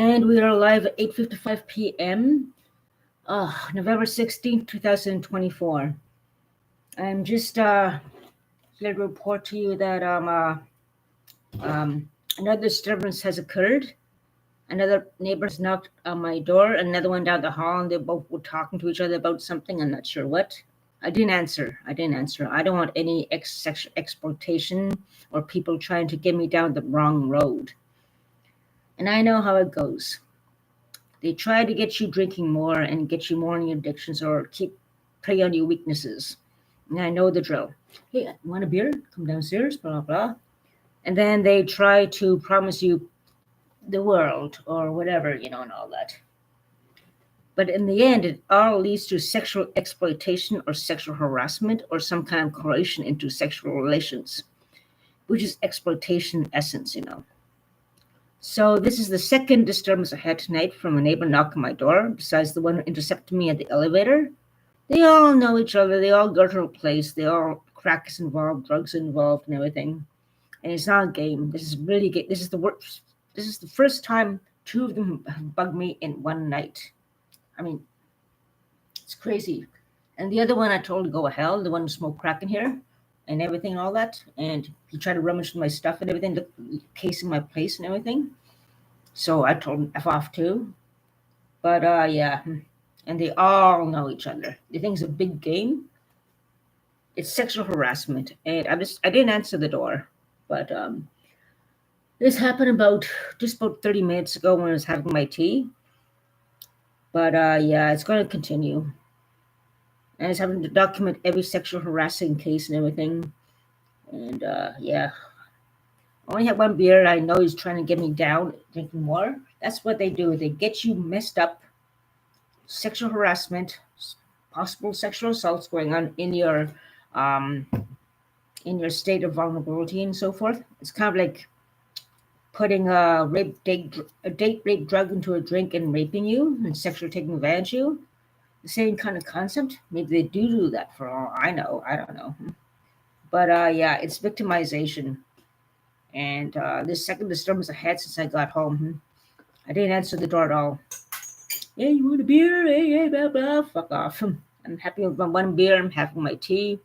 And we are live at 8:55 p.m. November 16th, 2024. I'm just here to report to you that another disturbance has occurred. Another neighbor has knocked on my door, another one down the hall, and they both were talking to each other about something. I'm not sure what. I didn't answer. I don't want any sexual exploitation or people trying to get me down the wrong road. And I know how it goes. They try to get you drinking more and get you more in your addictions or keep prey on your weaknesses. And I know the drill. Hey, want a beer? Come downstairs, blah, blah, blah. And then they try to promise you the world or whatever, and all that. But in the end, it all leads to sexual exploitation or sexual harassment or some kind of coercion into sexual relations, which is exploitation in essence. So this is the second disturbance I had tonight from a neighbor knocking my door, besides the one who intercepted me at the elevator. They all know each other. They all go to a place. They all crack is involved, drugs involved, and everything. And it's not a game. This is really good. This is the worst. This is the first time two of them have bugged me in one night. I mean, it's crazy. And the other one I told to go to hell, the one who smoked crack in here and everything and all that. And he tried to rummage my stuff and everything, casing my place and everything. So I told him F off too. But yeah, and they all know each other. They think it's a big game. It's sexual harassment. And I didn't answer the door. But this happened about 30 minutes ago when I was having my tea. But yeah, it's going to continue. And I was having to document every sexual harassing case and everything. And yeah, I only had one beer. I know he's trying to get me down, drinking more. That's what they do. They get you messed up. Sexual harassment, possible sexual assaults going on in your state of vulnerability and so forth. It's kind of like putting a date rape drug into a drink and raping you and sexually taking advantage of you. The same kind of concept. Maybe they do that for all I know. I don't know. But yeah, it's victimization. And this second disturbance I had since I got home. I didn't answer the door at all. Hey, you want a beer? Hey, blah, blah. Fuck off. I'm happy with my one beer. I'm having my tea.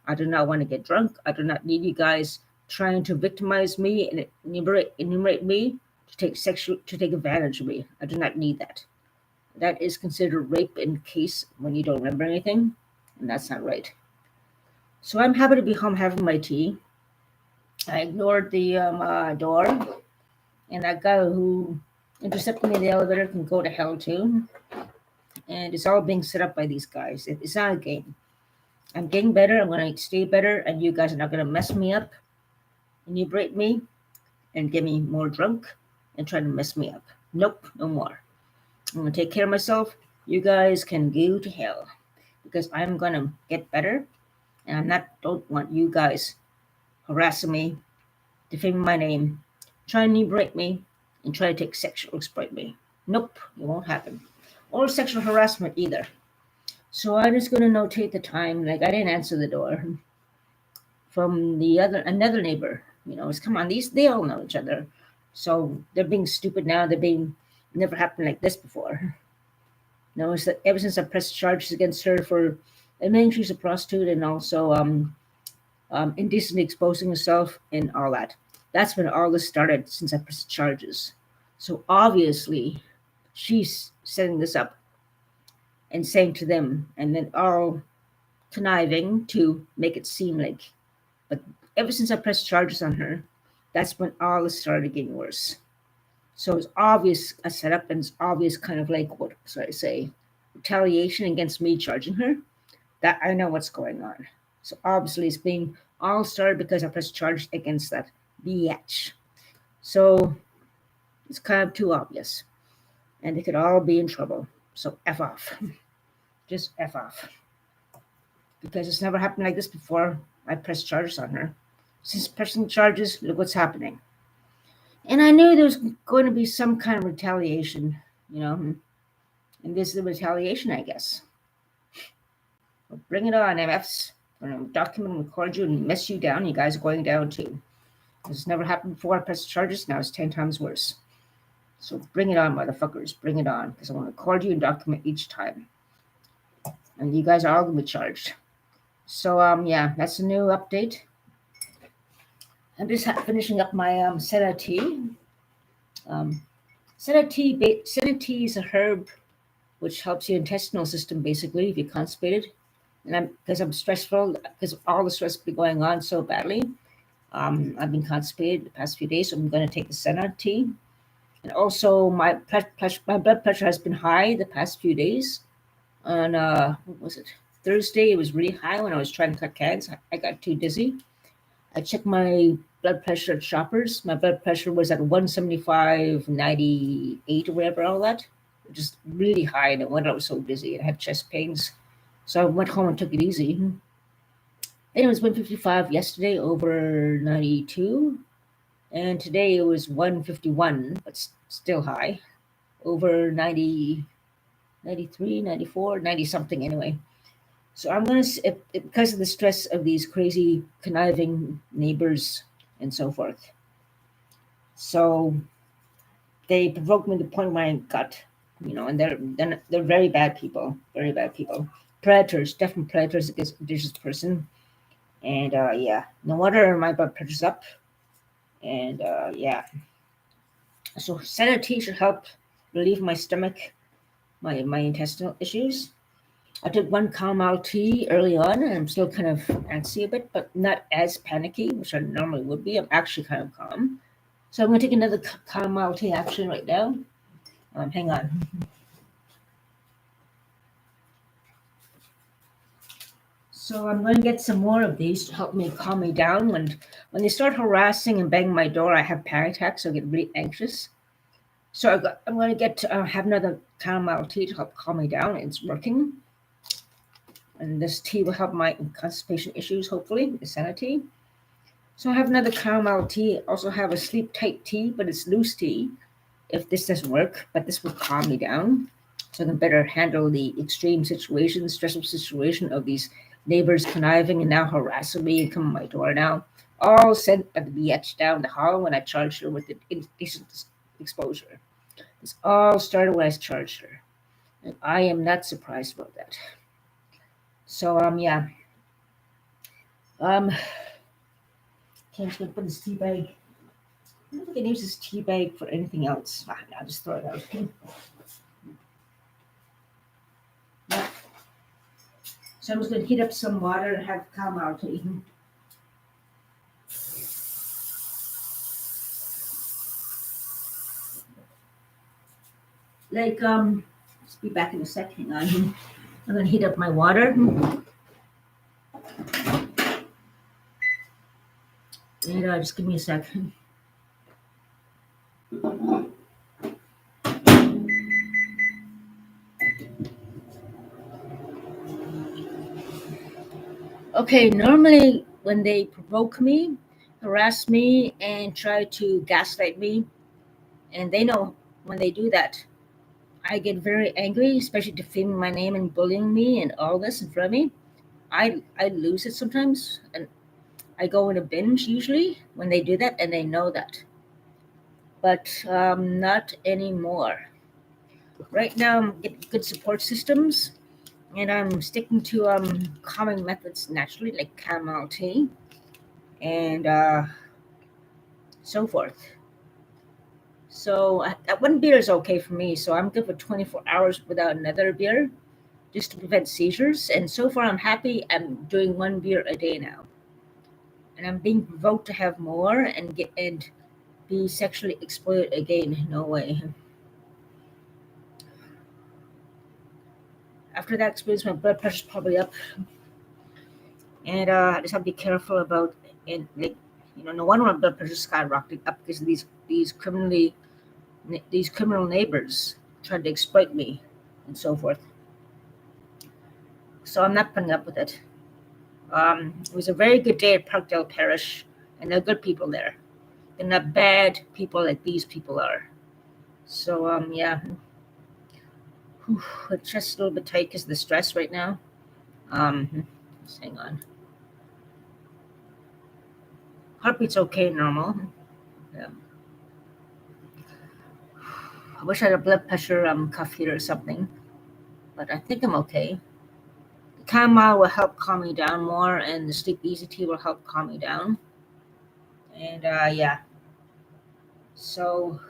I do not want to get drunk. I do not need you guys trying to victimize me and enumerate me to take advantage of me. I do not need that. That is considered rape in case when you don't remember anything, and that's not right. So I'm happy to be home having my tea. I ignored the door, and that guy who intercepted me in the elevator can go to hell too. And it's all being set up by these guys. It's not a game. I'm getting better. I'm going to stay better, and you guys are not going to mess me up, inebriate me, and get me more drunk and try to mess me up. Nope, no more. I'm going to take care of myself. You guys can go to hell because I'm going to get better, and don't want you guys harassing me, defaming my name, trying to inebriate me, and try to take sexual exploit me. Nope, it won't happen. Or sexual harassment either. So I'm just going to notate the time. Like I didn't answer the door from another neighbor. It's come on. They all know each other. So they're being stupid now. Never happened like this before. It's that ever since I pressed charges against her for admitting she's a prostitute and also indecently exposing herself and all that. That's when all this started, since I pressed charges. So obviously, she's setting this up and saying to them, and then all conniving to make it seem like. But ever since I pressed charges on her, that's when all this started getting worse. So it's obvious a setup, and it's obvious kind of like, what should I say, retaliation against me charging her. That I know what's going on. So obviously it's being all started because I pressed charges against that bitch. So it's kind of too obvious. And they could all be in trouble. So F off. Just F off. Because it's never happened like this before. I pressed charges on her. Since pressing charges, look what's happening. And I knew there was going to be some kind of retaliation, And this is the retaliation, I guess. Well, bring it on, MFs. I'm going to document and record you and mess you down. You guys are going down too. This has never happened before. I pressed charges. Now it's 10 times worse. So bring it on, motherfuckers. Bring it on, because I want to record you and document each time. And you guys are all going to be charged. So, yeah, that's a new update. I'm just finishing up my senna tea. Um, senna tea is a herb which helps your intestinal system basically if you're constipated. And I'm stressful because all the stress has been going on so badly. I've been constipated the past few days, so I'm going to take the senna tea. And also, my blood pressure has been high the past few days. On what was it? Thursday, it was really high when I was trying to cut cans. I got too dizzy. I checked my blood pressure at Shoppers. My blood pressure was at 175/98 or whatever, all that, which is really high. No wonder I was so dizzy. I had chest pains. So I went home and took it easy. And it was 155 yesterday over 92. And today it was 151, but still high, over 90, 93, 94, 90 something anyway. So I'm going to, because of the stress of these crazy, conniving neighbors and so forth. So they provoked me to the point where I got, and they're very bad people, very bad people. Predators, definitely predators against a vicious person. And yeah, no wonder my blood pressure's up. And yeah. So senna tea should help relieve my stomach, my intestinal issues. I took one chamomile tea early on, and I'm still kind of antsy a bit, but not as panicky, which I normally would be. I'm actually kind of calm. So I'm going to take another chamomile tea action right now. Hang on. So I'm going to get some more of these to help me calm me down. When they start harassing and banging my door, I have panic attacks. So I get really anxious. So I'm going to have another chamomile tea to help calm me down. It's working. And this tea will help my constipation issues, hopefully, the senna tea. So I have another chamomile tea. Also have a sleep tight tea, but it's loose tea. If this doesn't work, but this will calm me down, so I can better handle the extreme situation, stressful situation of these neighbors conniving and now harassing me and coming to my door now. All sent at the bitch down the hall when I charged her with the indecent exposure. This all started when I charged her, and I am not surprised about that. So yeah. Okay, I'm just gonna put this tea bag. I don't think I can use this tea bag for anything else. I'll just throw it out. Yeah. So I'm just going to heat up some water and have chamomile tea. Just be back in a sec. Hang on. I'm going to heat up my water. And just give me a sec. Okay, normally when they provoke me, harass me, and try to gaslight me, and they know when they do that, I get very angry, especially defaming my name and bullying me and all this in front of me. I lose it sometimes, and I go in a binge usually when they do that, and they know that. But not anymore. Right now, I'm getting good support systems, and I'm sticking to calming methods naturally, like chamomile tea and so forth. So that one beer is okay for me. So I'm good for 24 hours without another beer, just to prevent seizures. And so far, I'm happy. I'm doing one beer a day now, and I'm being provoked to have more and be sexually exploited again. No way. After that experience, my blood pressure's probably up, and I just have to be careful about and like no wonder my blood pressure skyrocketed up because of these criminal neighbors trying to exploit me and so forth. So I'm not putting up with it. It was a very good day at Parkdale Parish, and there are good people there. They're not bad people like these people are. So yeah, whew, it's just a little bit tight because of the stress right now. Just hang on. Heartbeat's okay, normal. Yeah. I wish I had a blood pressure cuff here or something, but I think I'm okay. The chamomile will help calm me down more, and the sleep easy tea will help calm me down. And yeah, so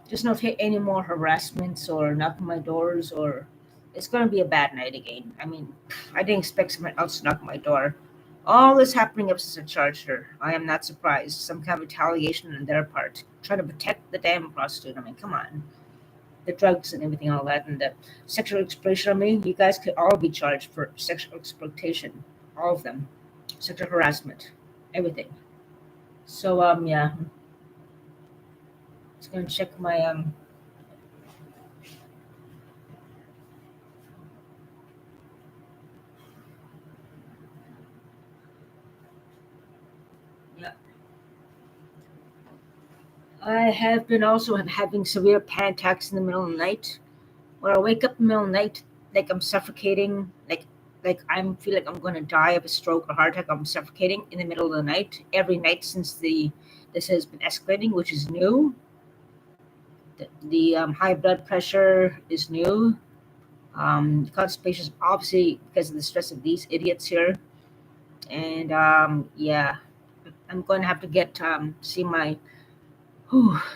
just not hit any more harassments or knock on my doors, or it's going to be a bad night again. I mean, I didn't expect someone else to knock on my door. All this happening ever since I charged her. I am not surprised. Some kind of retaliation on their part, trying to protect the damn prostitute. I mean, come on. The drugs and everything, all that, and the sexual exploitation. I mean, you guys could all be charged for sexual exploitation, all of them, sexual harassment, everything. So yeah, just gonna check my yeah. I have been also having severe panic attacks in the middle of the night, where I wake up in the middle of the night like I'm suffocating, like I'm feel like I'm gonna die of a stroke or heart attack. I'm suffocating in the middle of the night every night since the this has been escalating, which is new. The high blood pressure is new. Constipation is obviously because of the stress of these idiots here, and yeah, I'm going to have to get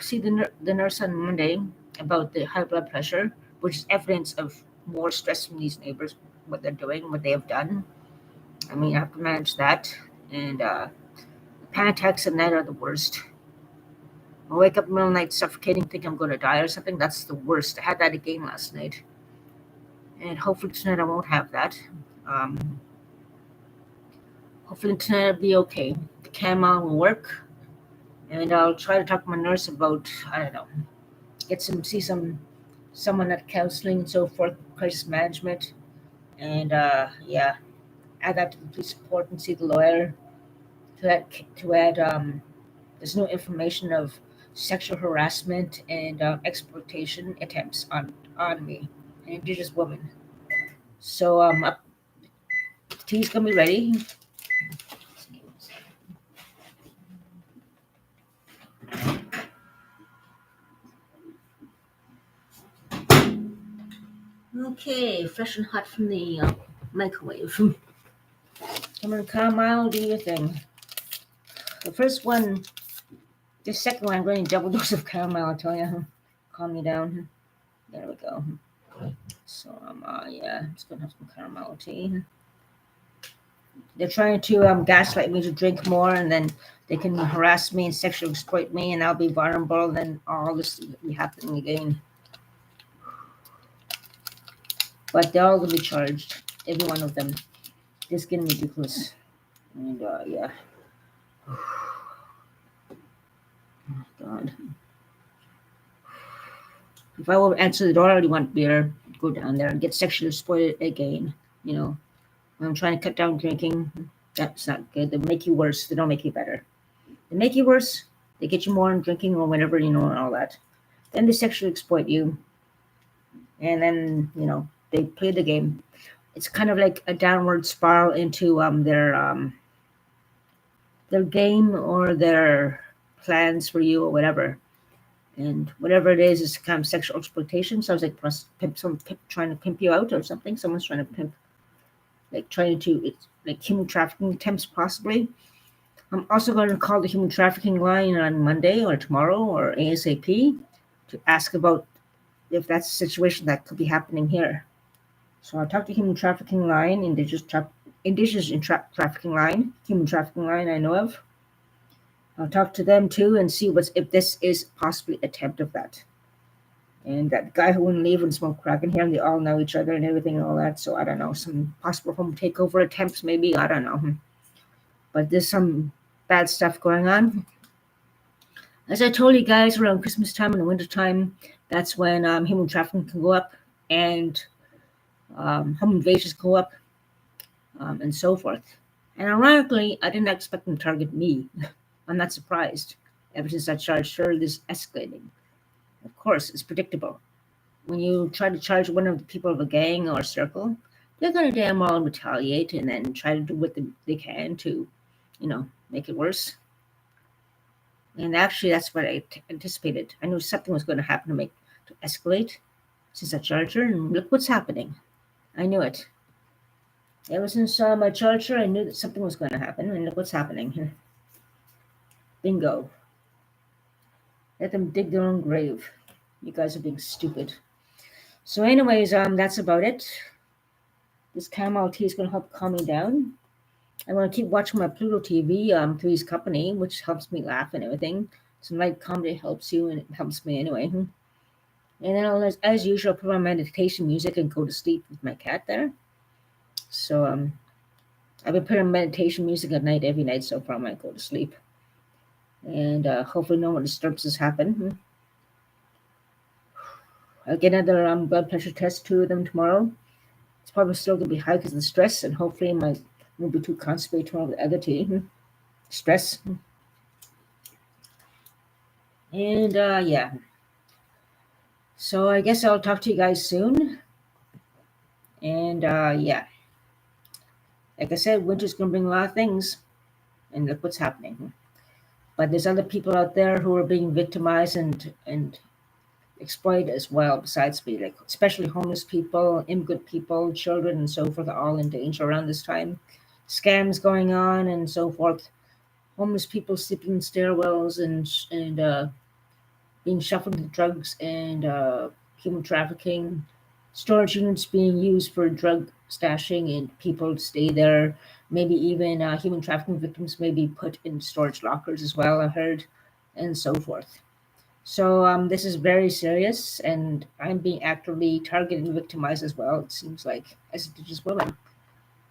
see the nurse on Monday about the high blood pressure, which is evidence of more stress from these neighbors, what they're doing, what they have done. I mean, I have to manage that, and panic attacks at night are the worst. I wake up in the middle of the night suffocating, think I'm going to die or something. That's the worst. I had that again last night, and hopefully tonight I won't have that. Um, Hopefully tonight I'll be okay. The chamomile will work, and I'll try to talk to my nurse about I don't know, get some see someone at counseling and so forth, crisis management, and yeah, add that to the police report and see the lawyer to add there's no information of sexual harassment and exploitation attempts on me, an indigenous woman. So the tea's gonna be ready. Okay, fresh and hot from the microwave. Come on, Carmile, do your thing. The first one, the second one, I'm going to double dose of caramel, I'll tell you. Calm me down. There we go. So, yeah, I'm just going to have some caramel tea. They're trying to gaslight me to drink more, and then they can harass me and sexually exploit me, and I'll be vulnerable, and then all this will be happening again. But they're all going to be charged, every one of them. It's getting ridiculous. And, yeah. Oh, God. If I will answer the door, I already want beer. Go down there and get sexually exploited again. You know, when I'm trying to cut down drinking, that's not good. They make you worse. They don't make you better. They make you worse. They get you more in drinking or whatever, and all that. Then they sexually exploit you, and then they play the game. It's kind of like a downward spiral into their game or their plans for you or whatever. And whatever it is kind of sexual exploitation. Sounds like someone trying to pimp you out or something. Someone's trying to pimp, like trying to, it's like human trafficking attempts possibly. I'm also going to call the human trafficking line on Monday or tomorrow or ASAP to ask about if that's a situation that could be happening here. So I'll talk to human trafficking line, trafficking line, human trafficking line I know of. I'll talk to them too and see if this is possibly attempt of that. And that guy who wouldn't leave and smoke crack in here, and they all know each other and everything and all that. So I don't know, some possible home takeover attempts, maybe. I don't know. But there's some bad stuff going on. As I told you guys, around Christmas time and the winter time, that's when human trafficking can go up and home invasions go up and so forth. And ironically, I didn't expect them to target me. I'm not surprised. Ever since I charged her, this escalating. Of course, it's predictable. When you try to charge one of the people of a gang or a circle, they're going to damn well retaliate and then try to do what they can to, make it worse. And actually, that's what I anticipated. I knew something was going to happen to make to escalate since I charged her, and look what's happening. I knew it. Ever since my charger, I knew that something was going to happen, and look what's happening. Bingo. Let them dig their own grave. You guys are being stupid. So, anyways, that's about it. This chamomile tea is going to help calm me down. I want to keep watching my Pluto TV, Three's Company, which helps me laugh and everything. Some light comedy helps you, and it helps me anyway. And then, as usual, put on meditation music and go to sleep with my cat there. So, I've been putting on meditation music at night every night so far when I go to sleep. And hopefully no more disturbances happen. I'll get another blood pressure test, 2 of them tomorrow. It's probably still going to be high because of the stress, and hopefully I won't be too constipated tomorrow with the other tea. Stress. And yeah. So I guess I'll talk to you guys soon. And yeah. Like I said, winter's going to bring a lot of things. And look what's happening. But there's other people out there who are being victimized and exploited as well, besides me, like especially homeless people, immigrant people, children, and so forth, are all in danger around this time. Scams going on and so forth. Homeless people sleeping in stairwells and being shuffled into drugs and human trafficking. Storage units being used for drug stashing and people stay there. Maybe even human trafficking victims may be put in storage lockers as well, I heard, and so forth. So this is very serious, and I'm being actively targeted and victimized as well, it seems like, as Indigenous women.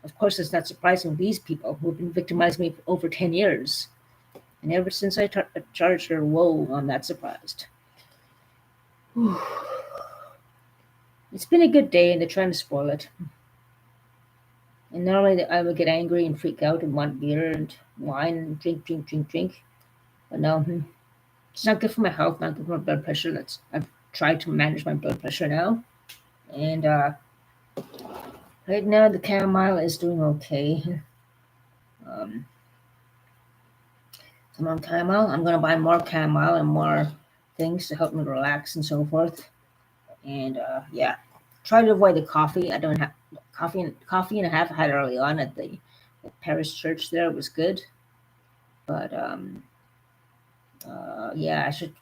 Of course, it's not surprising these people who have been victimizing me for over 10 years. And ever since I charged her, whoa, I'm not surprised. Whew. It's been a good day, and they're trying to spoil it. And normally I would get angry and freak out and want beer and wine and drink. But no, it's not good for my health, not good for my blood pressure. I've tried to manage my blood pressure now. And right now the chamomile is doing okay. I'm on chamomile. I'm going to buy more chamomile and more things to help me relax and so forth. And yeah, try to avoid the coffee. I don't have coffee and a half I had early on at the Paris church there. It was good. But yeah, I should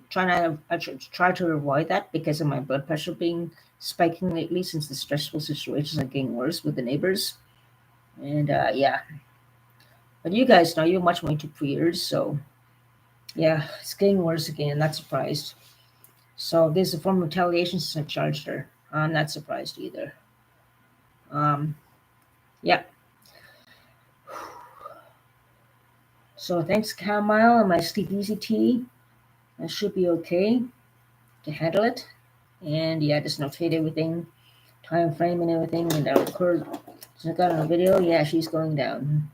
try to avoid that because of my blood pressure being spiking lately since the stressful situations are getting worse with the neighbors. And yeah, but you guys know you watch my YouTube for years, so yeah, it's getting worse again. Not surprised. So this is a form of retaliation since I charged her. I'm not surprised either. Yeah. So thanks, chamomile and my sleep easy tea. I should be okay to handle it. And yeah, just notate everything, time frame and everything, and I record. So I got on a video. Yeah, she's going down.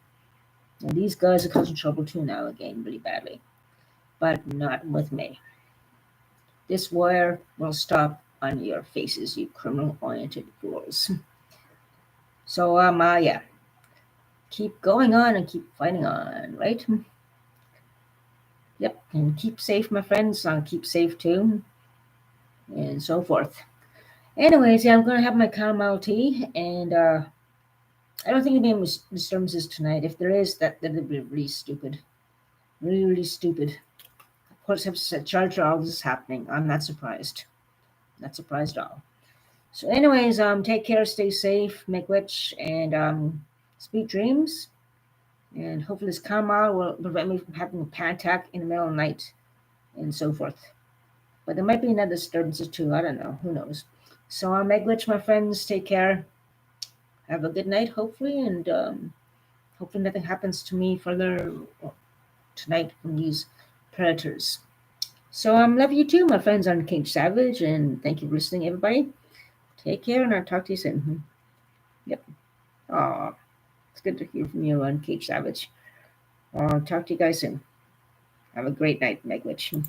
And these guys are causing trouble too now again, really badly, but not with me. This wire will stop on your faces, you criminal-oriented fools. So yeah, keep going on and keep fighting on, right? Yep, and keep safe, my friends. Keep safe too, and so forth. Anyways, yeah, I'm gonna have my chamomile tea, and I don't think any disturbances tonight. If there is, that'd be really stupid, really stupid. Of course, if it's a charger, all this is happening. I'm not surprised. Not surprised at all. So, anyways, take care, stay safe, make rich, and sweet dreams. And hopefully, this chamomile will prevent me from having a panic attack in the middle of the night, and so forth. But there might be another disturbances too. I don't know. Who knows? So, make rich, my friends. Take care. Have a good night, hopefully, and hopefully nothing happens to me further tonight from these predators. So love you too, my friends on King Savage, and thank you for listening, everybody. Take care, and I'll talk to you soon. Yep. Aw, it's good to hear from you on Cage Savage. I'll talk to you guys soon. Have a great night, Megwitch.